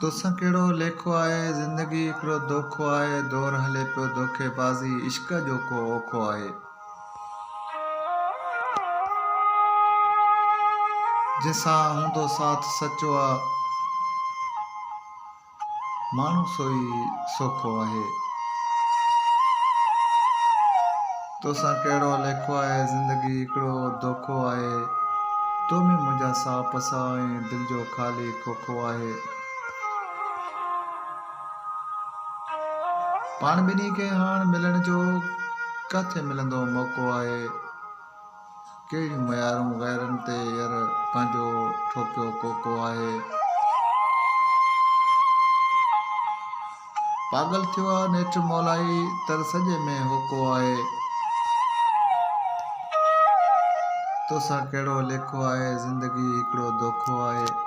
तोसां कहिड़ो लेखो आहे ज़िंदगी हिकिड़ो दोखो आहे दौर हले पियो धोखेबाज़ी इश्क जो को औखो आहे जंहिंसां हूंदो साथ सचो आहे माण्हू सोई सोखो आहे तोसां कहिड़ो लेखो आहे ज़िंदगी हिकिड़ो दोखो आहे तो में मुंहिंजा साह पसा ऐं दिलि जो ख़ाली खोखो आहे पाण ॿिन्ही खे हाण मिलण जो किथे मिलंदो मौक़ो आहे कहिड़ियूं मयारूं गैरनि ते यार पंहिंजो ठोकियो कोको आहे पागल थियो आहे नेठि मौलाई तर सॼे में होको आहे तोसां कहिड़ो लेखो आहे ज़िंदगी हिकिड़ो दोखो आहे